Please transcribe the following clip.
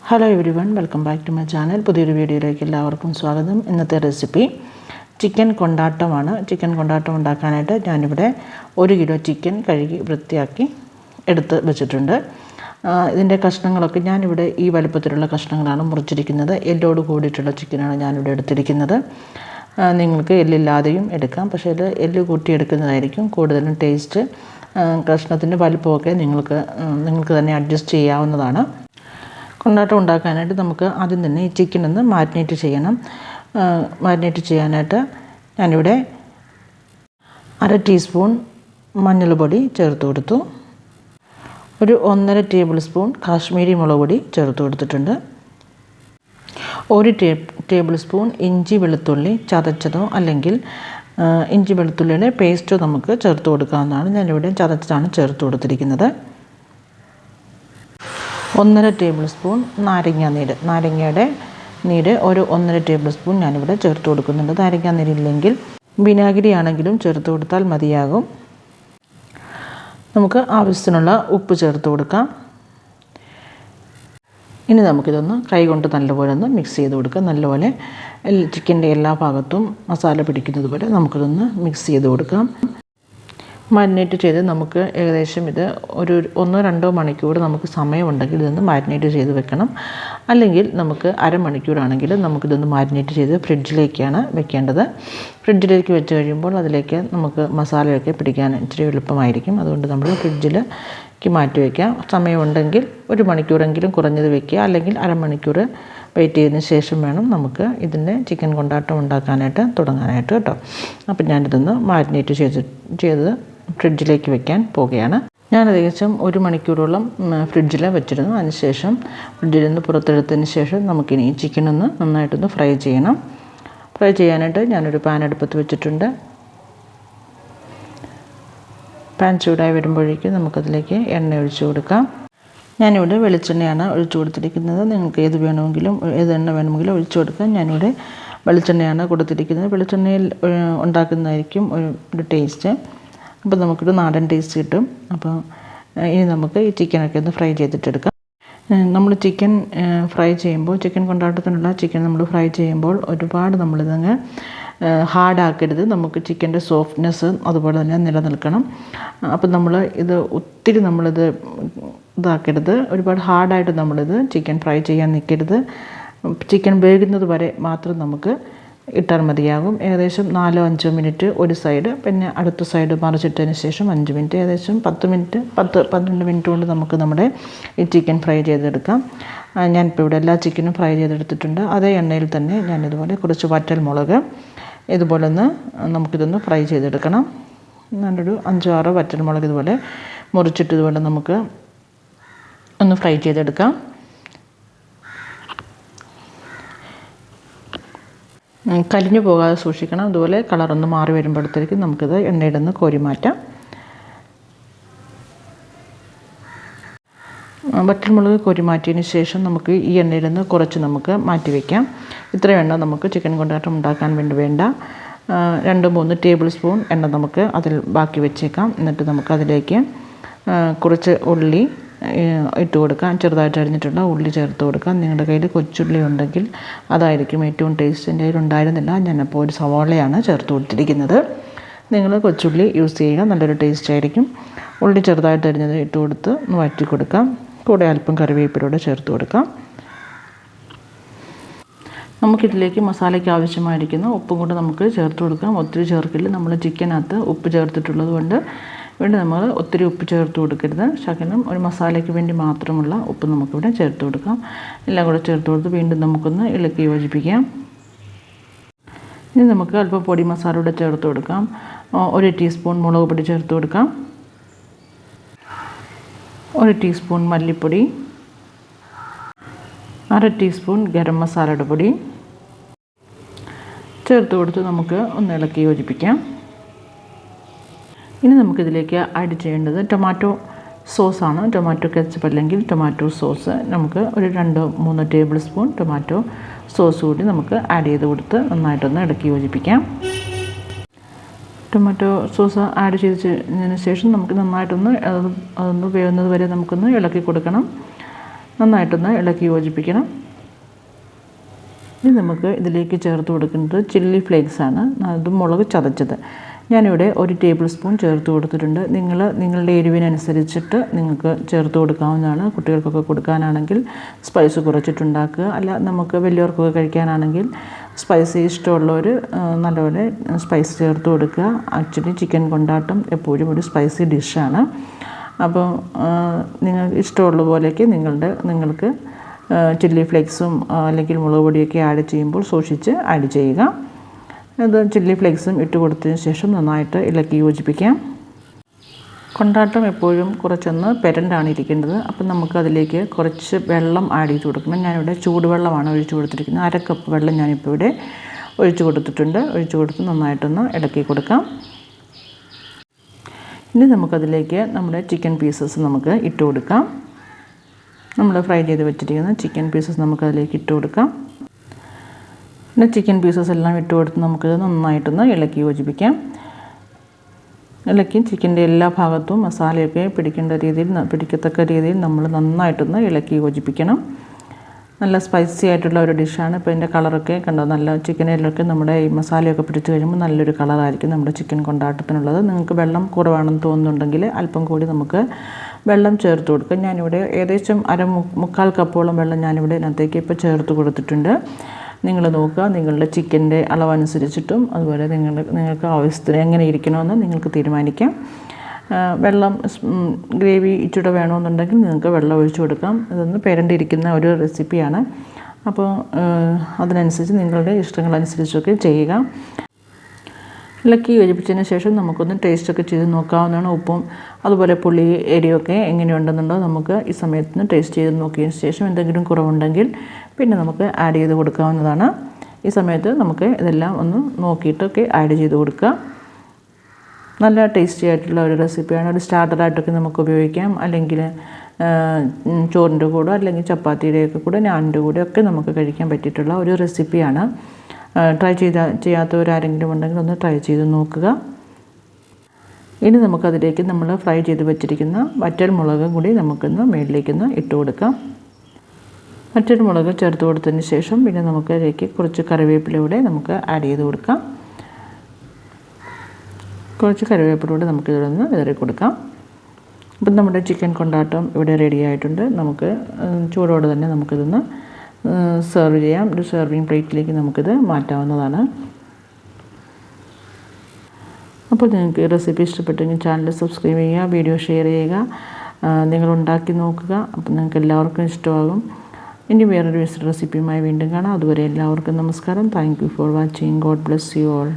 Hello everyone, welcome back to my channel. പുതിയൊരു വീഡിയോയിലേക്ക് എല്ലാവർക്കും സ്വാഗതം. ഇന്നത്തെ റെസിപ്പി ചിക്കൻ കൊണ്ടാട്ടമാണ്. ചിക്കൻ കൊണ്ടാട്ടം ഉണ്ടാക്കാനായിട്ട് ഞാനിവിടെ 1 കിലോ ചിക്കൻ കഴുകി വൃത്തിയാക്കി എടുത്ത് വെച്ചിട്ടുണ്ട്. ഇതിൻ്റെ കഷ്ണങ്ങളൊക്കെ ഞാനിവിടെ ഈ വലുപ്പത്തിലുള്ള കഷ്ണങ്ങളാണ് മുറിച്ചിരിക്കുന്നത്. എല്ലോട് കൂടിയിട്ടുള്ള ചിക്കനാണ് ഞാനിവിടെ എടുത്തിരിക്കുന്നത്. നിങ്ങൾക്ക് എല്ലില്ലാതെയും എടുക്കാം, പക്ഷേ ഇത് എല്ല് കൂട്ടി എടുക്കുന്നതായിരിക്കും കൂടുതലും ടേസ്റ്റ്. കഷ്ണത്തിൻ്റെ വലുപ്പമൊക്കെ നിങ്ങൾക്ക് തന്നെ അഡ്ജസ്റ്റ് ചെയ്യാവുന്നതാണ്. കൊണ്ടാട്ടം ഉണ്ടാക്കാനായിട്ട് നമുക്ക് ആദ്യം തന്നെ ഈ ചിക്കൻ ഒന്ന് മാരിനേറ്റ് ചെയ്യണം. മാരിനേറ്റ് ചെയ്യാനായിട്ട് ഞാനിവിടെ 1/2 ടീസ്പൂൺ മഞ്ഞൾപ്പൊടി ചേർത്ത് കൊടുത്തു. ഒരു 1.5 ടേബിൾ സ്പൂൺ കാശ്മീരി മുളക് പൊടി ചേർത്ത് കൊടുത്തിട്ടുണ്ട്. 1 ടേബിൾ സ്പൂൺ ഇഞ്ചി വെളുത്തുള്ളി ചതച്ചതോ അല്ലെങ്കിൽ ഇഞ്ചി വെളുത്തുള്ളിയുടെ പേസ്റ്റോ നമുക്ക് ചേർത്ത് കൊടുക്കാവുന്നതാണ്. ഞാനിവിടെ ചതച്ചതാണ് ചേർത്ത് കൊടുത്തിരിക്കുന്നത്. 1.5 ടേബിൾ സ്പൂൺ നാരങ്ങയുടെ നീര് ഒരു 1.5 ടേബിൾ സ്പൂൺ ഞാനിവിടെ ചേർത്ത് കൊടുക്കുന്നുണ്ട്. നാരങ്ങാ നീരില്ലെങ്കിൽ വിനാഗിരി ആണെങ്കിലും ചേർത്ത് കൊടുത്താൽ മതിയാകും. നമുക്ക് ആവശ്യത്തിനുള്ള ഉപ്പ് ചേർത്ത് കൊടുക്കാം. ഇനി നമുക്കിതൊന്ന് കൈകൊണ്ട് നല്ലപോലെ ഒന്ന് മിക്സ് ചെയ്ത് കൊടുക്കാം. നല്ലപോലെ ചിക്കൻ്റെ എല്ലാ ഭാഗത്തും മസാല പിടിക്കുന്നത് പോലെ നമുക്കിതൊന്ന് മിക്സ് ചെയ്ത് കൊടുക്കാം. മാരിനേറ്റ് ചെയ്ത് നമുക്ക് ഏകദേശം ഇത് ഒരു 1-2 മണിക്കൂർ നമുക്ക് സമയമുണ്ടെങ്കിൽ ഇതൊന്ന് മാരിനേറ്റ് ചെയ്ത് വെക്കണം. അല്ലെങ്കിൽ നമുക്ക് അരമണിക്കൂറാണെങ്കിൽ നമുക്കിതൊന്ന് മാരിനേറ്റ് ചെയ്ത് ഫ്രിഡ്ജിലേക്കാണ് വെക്കേണ്ടത്. ഫ്രിഡ്ജിലേക്ക് വെച്ച് കഴിയുമ്പോൾ അതിലേക്ക് നമുക്ക് മസാലയൊക്കെ പിടിക്കാൻ ഇച്ചിരി എളുപ്പമായിരിക്കും. അതുകൊണ്ട് നമ്മൾ ഫ്രിഡ്ജിലേക്ക് മാറ്റി വയ്ക്കാം. സമയമുണ്ടെങ്കിൽ 1 മണിക്കൂറെങ്കിലും കുറഞ്ഞത് വയ്ക്കുക, അല്ലെങ്കിൽ അരമണിക്കൂർ വെയിറ്റ് ചെയ്തതിന് ശേഷം വേണം നമുക്ക് ഇതിൻ്റെ ചിക്കൻ കൊണ്ടാട്ടം ഉണ്ടാക്കാനായിട്ട് തുടങ്ങാനായിട്ട് കേട്ടോ. അപ്പം ഞാനിതൊന്ന് മാരിനേറ്റ് ചെയ്ത് ഫ്രിഡ്ജിലേക്ക് വെക്കാൻ പോവുകയാണ്. ഞാൻ ഏകദേശം 1 മണിക്കൂറോളം ഫ്രിഡ്ജിൽ വെച്ചിരുന്നു. അതിനുശേഷം ഫ്രിഡ്ജിൽ നിന്ന് പുറത്തെടുത്തതിന് ശേഷം നമുക്കിനി ഈ ചിക്കൻ ഒന്ന് നന്നായിട്ടൊന്ന് ഫ്രൈ ചെയ്യണം. ഫ്രൈ ചെയ്യാനായിട്ട് ഞാനൊരു പാൻ അടുപ്പത്ത് വെച്ചിട്ടുണ്ട്. പാൻ ചൂടായി വരുമ്പോഴേക്കും നമുക്കതിലേക്ക് എണ്ണ ഒഴിച്ച് കൊടുക്കാം. ഞാനിവിടെ വെളിച്ചെണ്ണയാണ് ഒഴിച്ചു കൊടുത്തിരിക്കുന്നത്. നിങ്ങൾക്ക് ഏത് എണ്ണ വേണമെങ്കിലും ഒഴിച്ചു കൊടുക്കാം. ഞാനിവിടെ വെളിച്ചെണ്ണയാണ് കൊടുത്തിരിക്കുന്നത്. വെളിച്ചെണ്ണയിൽ ഉണ്ടാക്കുന്നതായിരിക്കും ഒരു ടേസ്റ്റ്. അപ്പോൾ നമുക്കൊരു നാടൻ ടേസ്റ്റ് കിട്ടും. അപ്പോൾ ഇനി നമുക്ക് ഈ ചിക്കനൊക്കെ ഒന്ന് ഫ്രൈ ചെയ്തിട്ടെടുക്കാം. നമ്മൾ ചിക്കൻ ഫ്രൈ ചെയ്യുമ്പോൾ, ചിക്കൻ കൊണ്ടാട്ടത്തിനുള്ള ചിക്കൻ നമ്മൾ ഫ്രൈ ചെയ്യുമ്പോൾ ഒരുപാട് നമ്മളിതങ്ങ് ഹാർഡാക്കരുത്. നമുക്ക് ചിക്കൻ്റെ സോഫ്റ്റ്നെസ് അതുപോലെ തന്നെ നിലനിൽക്കണം. അപ്പം നമ്മൾ ഒത്തിരി ഇതാക്കരുത്. ഒരുപാട് ഹാർഡായിട്ട് നമ്മളിത് ചിക്കൻ ഫ്രൈ ചെയ്യാൻ നിൽക്കരുത്. ചിക്കൻ വേകുന്നത് വരെ മാത്രം നമുക്ക് ഇട്ടാൽ മതിയാകും. ഏകദേശം 4-5 മിനിറ്റ് ഒരു സൈഡ്, പിന്നെ അടുത്ത സൈഡ് മറിച്ചിട്ടതിന് ശേഷം 5 മിനിറ്റ്, ഏകദേശം 10-12 മിനിറ്റ് കൊണ്ട് നമുക്ക് നമ്മുടെ ഈ ചിക്കൻ ഫ്രൈ ചെയ്തെടുക്കാം. ഞാനിപ്പോൾ ഇവിടെ എല്ലാ ചിക്കനും ഫ്രൈ ചെയ്തെടുത്തിട്ടുണ്ട്. അതേ എണ്ണയിൽ തന്നെ ഞാനിതുപോലെ കുറച്ച് വറ്റൽമുളക് ഇതുപോലെ നമുക്കിതൊന്ന് ഫ്രൈ ചെയ്തെടുക്കണം. നല്ലൊരു 5-6 വറ്റൽമുളക് ഇതുപോലെ മുറിച്ചിട്ട് ഇതുപോലെ നമുക്ക് ഒന്ന് ഫ്രൈ ചെയ്തെടുക്കാം. കരിഞ്ഞു പോകാതെ സൂക്ഷിക്കണം. അതുപോലെ കളറൊന്ന് മാറി വരുമ്പോഴത്തേക്കും നമുക്കിത് എണ്ണയിൽ നിന്ന് കോരി മാറ്റാം. വറ്റൽമുളക് കോരി മാറ്റിയതിന് ശേഷം നമുക്ക് ഈ എണ്ണയിൽ നിന്ന് കുറച്ച് നമുക്ക് മാറ്റി വയ്ക്കാം. ഇത്രയും എണ്ണ നമുക്ക് ചിക്കൻ കൊണ്ടാട്ടം ഉണ്ടാക്കാൻ വേണ്ട. 2-3 ടേബിൾ സ്പൂൺ എണ്ണ നമുക്ക് അതിൽ ബാക്കി വെച്ചേക്കാം. എന്നിട്ട് നമുക്കതിലേക്ക് കുറച്ച് ഉള്ളി ഇട്ട് കൊടുക്കാം. ചെറുതായിട്ട് അരിഞ്ഞിട്ടുള്ള ഉള്ളി ചേർത്ത് കൊടുക്കാം. നിങ്ങളുടെ കയ്യിൽ കൊച്ചുള്ളി ഉണ്ടെങ്കിൽ അതായിരിക്കും ഏറ്റവും ടേസ്റ്റ്. എൻ്റെ കയ്യിൽ ഉണ്ടായിരുന്നില്ല, ഞാനപ്പോൾ ഒരു സവാളയാണ് ചേർത്ത് കൊടുത്തിരിക്കുന്നത്. നിങ്ങൾ കൊച്ചുള്ളി യൂസ് ചെയ്യുക, നല്ലൊരു ടേസ്റ്റ് ആയിരിക്കും. ഉള്ളി ചെറുതായിട്ട് അരിഞ്ഞത് ഇട്ട് കൊടുത്ത് ഒന്ന് വഴറ്റി കൊടുക്കാം. കൂടെ അല്പം കറിവേപ്പിലൂടെ ചേർത്ത് കൊടുക്കാം. നമുക്കിതിലേക്ക് മസാലയ്ക്ക് ആവശ്യമായിരിക്കുന്ന ഉപ്പും കൂടെ നമുക്ക് ചേർത്ത് കൊടുക്കാം. ഒത്തിരി ചേർക്കില്ല, നമ്മൾ ചിക്കനകത്ത് ഉപ്പ് ചേർത്തിട്ടുള്ളത് കൊണ്ട് ഇവിടെ നമ്മൾ ഒത്തിരി ഉപ്പ് ചേർത്ത് കൊടുക്കരുത്. ശകലം ഒരു മസാലയ്ക്ക് വേണ്ടി മാത്രമുള്ള ഉപ്പ് നമുക്കിവിടെ ചേർത്ത് കൊടുക്കാം. എല്ലാം കൂടെ ചേർത്ത് കൊടുത്ത് വീണ്ടും നമുക്കൊന്ന് ഇളക്കി യോജിപ്പിക്കാം. ഇനി നമുക്ക് അല്പം പൊടി മസാല കൂടെ ചേർത്ത് കൊടുക്കാം. 1 ടീസ്പൂൺ മുളക് പൊടി ചേർത്ത് കൊടുക്കാം. 1 ടീസ്പൂൺ മല്ലിപ്പൊടി, 1/2 ടീസ്പൂൺ ഗരം മസാലയുടെ പൊടി ചേർത്ത് കൊടുത്ത് നമുക്ക് ഒന്ന് ഇളക്കി യോജിപ്പിക്കാം. ഇനി നമുക്കിതിലേക്ക് ആഡ് ചെയ്യേണ്ടത് ടൊമാറ്റോ സോസാണ്. ടൊമാറ്റോ കെച്ചപ്പ് അല്ലെങ്കിൽ ടൊമാറ്റോ സോസ് നമുക്ക് ഒരു 2-3 ടേബിൾ സ്പൂൺ ടൊമാറ്റോ സോസ് കൂടി നമുക്ക് ആഡ് ചെയ്ത് കൊടുത്ത് നന്നായിട്ടൊന്ന് ഇളക്കി യോജിപ്പിക്കാം. ടൊമാറ്റോ സോസ് ആഡ് ചെയ്തതിന് ശേഷം നമുക്ക് നന്നായിട്ടൊന്ന് അതൊന്ന് വേവുന്നത് വരെ നമുക്കൊന്ന് ഇളക്കി കൊടുക്കണം. നന്നായിട്ടൊന്ന് ഇളക്കി യോജിപ്പിക്കണം. ഇനി നമുക്ക് ഇതിലേക്ക് ചേർത്ത് കൊടുക്കുന്നത് ചില്ലി ഫ്ലേക്സ് ആണ്. അത് മുളക് ചതച്ചത്. ഞാനിവിടെ 1 ടേബിൾ സ്പൂൺ ചേർത്ത് കൊടുത്തിട്ടുണ്ട്. നിങ്ങളുടെ എരിവിനനുസരിച്ചിട്ട് നിങ്ങൾക്ക് ചേർത്ത് കൊടുക്കാവുന്നതാണ്. കുട്ടികൾക്കൊക്കെ കൊടുക്കാനാണെങ്കിൽ സ്പൈസ് കുറച്ചിട്ടുണ്ടാക്കുക. അല്ല നമുക്ക് വലിയവർക്കൊക്കെ കഴിക്കാനാണെങ്കിൽ സ്പൈസി ഇഷ്ടമുള്ളവർ നല്ലപോലെ സ്പൈസ് ചേർത്ത് കൊടുക്കുക. ആക്ച്വലി ചിക്കൻ കൊണ്ടാട്ടം എപ്പോഴും ഒരു സ്പൈസി ഡിഷാണ്. അപ്പോൾ നിങ്ങൾക്ക് ഇഷ്ടമുള്ള പോലെയൊക്കെ നിങ്ങൾക്ക് ചില്ലി ഫ്ലേക്സും അല്ലെങ്കിൽ മുളക് പൊടിയൊക്കെ ആഡ് ചെയ്യുമ്പോൾ സൂക്ഷിച്ച് ആഡ് ചെയ്യുക. അത് ചില്ലി ഫ്ലേക്സും ഇട്ട് കൊടുത്തതിന് ശേഷം നന്നായിട്ട് ഇളക്കി യോജിപ്പിക്കാം. കൊണ്ടാട്ടം എപ്പോഴും കുറച്ചൊന്ന് പെരണ്ടാണ് ഇരിക്കേണ്ടത്. അപ്പം നമുക്ക് അതിലേക്ക് കുറച്ച് വെള്ളം ആഡ് ചെയ്ത് കൊടുക്കണം. ഞാനിവിടെ ചൂടുവെള്ളമാണ് ഒഴിച്ച് കൊടുത്തിരിക്കുന്നത്. 1/2 കപ്പ് വെള്ളം ഞാനിപ്പോൾ ഇവിടെ ഒഴിച്ച് കൊടുത്തിട്ടുണ്ട്. ഒഴിച്ച് കൊടുത്ത് നന്നായിട്ടൊന്ന് ഇളക്കി കൊടുക്കാം. ഇനി നമുക്കതിലേക്ക് നമ്മുടെ ചിക്കൻ പീസസ് നമുക്ക് ഇട്ട് കൊടുക്കാം. നമ്മൾ ഫ്രൈ ചെയ്ത് വെച്ചിരിക്കുന്ന ചിക്കൻ പീസസ് നമുക്കതിലേക്ക് ഇട്ട് കൊടുക്കാം. പിന്നെ ചിക്കൻ പീസസ് എല്ലാം ഇട്ട് കൊടുത്ത് നമുക്കിത് നന്നായിട്ടൊന്ന് ഇളക്കി യോജിപ്പിക്കാം. ഇളക്കി ചിക്കൻ്റെ എല്ലാ ഭാഗത്തും മസാലയൊക്കെ പിടിക്കത്തക്ക രീതിയിൽ നമ്മൾ നന്നായിട്ടൊന്ന് ഇളക്കി യോജിപ്പിക്കണം. നല്ല സ്പൈസി ആയിട്ടുള്ള ഒരു ഡിഷാണ്. ഇപ്പോൾ ഇതിൻ്റെ കളറൊക്കെ കണ്ടോ, നല്ല ചിക്കനിലൊക്കെ നമ്മുടെ ഈ മസാലയൊക്കെ പിടിച്ച് കഴിയുമ്പോൾ നല്ലൊരു കളറായിരിക്കും നമ്മുടെ ചിക്കൻ കൊണ്ടാട്ടത്തിനുള്ളത്. നിങ്ങൾക്ക് വെള്ളം കുറവാണെന്ന് തോന്നുന്നുണ്ടെങ്കിൽ അല്പം കൂടി നമുക്ക് വെള്ളം ചേർത്ത് കൊടുക്കാം. ഞാനിവിടെ ഏകദേശം 1/4 കപ്പോളം വെള്ളം ഞാനിവിടെ ഇതിനകത്തേക്ക് ഇപ്പോൾ ചേർത്ത് കൊടുത്തിട്ടുണ്ട്. നിങ്ങൾ നോക്കുക, നിങ്ങളുടെ ചിക്കൻ്റെ അളവനുസരിച്ചിട്ടും അതുപോലെ നിങ്ങൾക്ക് ആവശ്യത്തിന് എങ്ങനെ ഇരിക്കണമെന്ന് നിങ്ങൾക്ക് തീരുമാനിക്കാം. വെള്ളം ഗ്രേവി ഇച്ചിരി വേണമെന്നുണ്ടെങ്കിൽ നിങ്ങൾക്ക് വെള്ളം ഒഴിച്ചു കൊടുക്കാം. ഇതൊന്ന് പെരണ്ടിരിക്കുന്ന ഒരു റെസിപ്പിയാണ്. അപ്പോൾ അതിനനുസരിച്ച് നിങ്ങളുടെ ഇഷ്ടങ്ങളനുസരിച്ചൊക്കെ ചെയ്യുക. ഇളക്കി യോജിപ്പിച്ചതിന് ശേഷം നമുക്കൊന്ന് ടേസ്റ്റൊക്കെ ചെയ്ത് നോക്കാവുന്നതാണ്. ഉപ്പും അതുപോലെ പുളി എരിയൊക്കെ എങ്ങനെയുണ്ടെന്നുണ്ടോ നമുക്ക് ഈ സമയത്ത് ടേസ്റ്റ് ചെയ്ത് നോക്കിയതിന് ശേഷം എന്തെങ്കിലും കുറവുണ്ടെങ്കിൽ പിന്നെ നമുക്ക് ആഡ് ചെയ്ത് കൊടുക്കാവുന്നതാണ്. ഈ സമയത്ത് നമുക്ക് ഇതെല്ലാം ഒന്ന് നോക്കിയിട്ടൊക്കെ ആഡ് ചെയ്ത് കൊടുക്കുക. നല്ല ടേസ്റ്റി ആയിട്ടുള്ള ഒരു റെസിപ്പിയാണ്. ഒരു സ്റ്റാർട്ടറായിട്ടൊക്കെ നമുക്ക് ഉപയോഗിക്കാം. അല്ലെങ്കിൽ ചോറിൻ്റെ കൂടെ അല്ലെങ്കിൽ ചപ്പാത്തിയുടെയൊക്കെ കൂടെ നാനിൻ്റെ കൂടെ ഒക്കെ നമുക്ക് കഴിക്കാൻ പറ്റിയിട്ടുള്ള ഒരു റെസിപ്പിയാണ്. ട്രൈ ചെയ്യാത്തവരാരെങ്കിലും ഉണ്ടെങ്കിൽ ഒന്ന് ട്രൈ ചെയ്ത് നോക്കുക. ഇനി നമുക്കതിലേക്ക് നമ്മൾ ഫ്രൈ ചെയ്ത് വെച്ചിരിക്കുന്ന വറ്റൽ മുളകും കൂടി നമുക്കൊന്ന് മേളിലേക്കൊന്ന് ഇട്ട് കൊടുക്കാം. വറ്റൽ മുളക് ചേർത്ത് കൊടുത്തതിന് ശേഷം പിന്നെ നമുക്ക് അതിലേക്ക് കുറച്ച് കറിവേപ്പിലൂടെ നമുക്ക് ആഡ് ചെയ്ത് കൊടുക്കാം. കുറച്ച് കറിവേപ്പിലൂടെ നമുക്കിവിടെ നിന്ന് വിതറി കൊടുക്കാം. അപ്പം നമ്മുടെ ചിക്കൻ കൊണ്ടാട്ടം ഇവിടെ റെഡി ആയിട്ടുണ്ട്. നമുക്ക് ചൂടോടെ തന്നെ നമുക്കിതൊന്ന് സെർവ് ചെയ്യാം. ഒരു സെർവിങ് പ്ലേറ്റിലേക്ക് നമുക്കിത് മാറ്റാവുന്നതാണ്. അപ്പോൾ നിങ്ങൾക്ക് ഈ റെസിപ്പി ഇഷ്ടപ്പെട്ടെങ്കിൽ ചാനൽ സബ്സ്ക്രൈബ് ചെയ്യുക, വീഡിയോ ഷെയർ ചെയ്യുക, നിങ്ങൾ ഉണ്ടാക്കി നോക്കുക. അപ്പോൾ നിങ്ങൾക്ക് എല്ലാവർക്കും ഇഷ്ടമാകും. ഇനി വേറൊരു റെസിപ്പിയുമായി വീണ്ടും കാണാം. അതുവരെ എല്ലാവർക്കും നമസ്കാരം. Thank you for watching. God bless you all.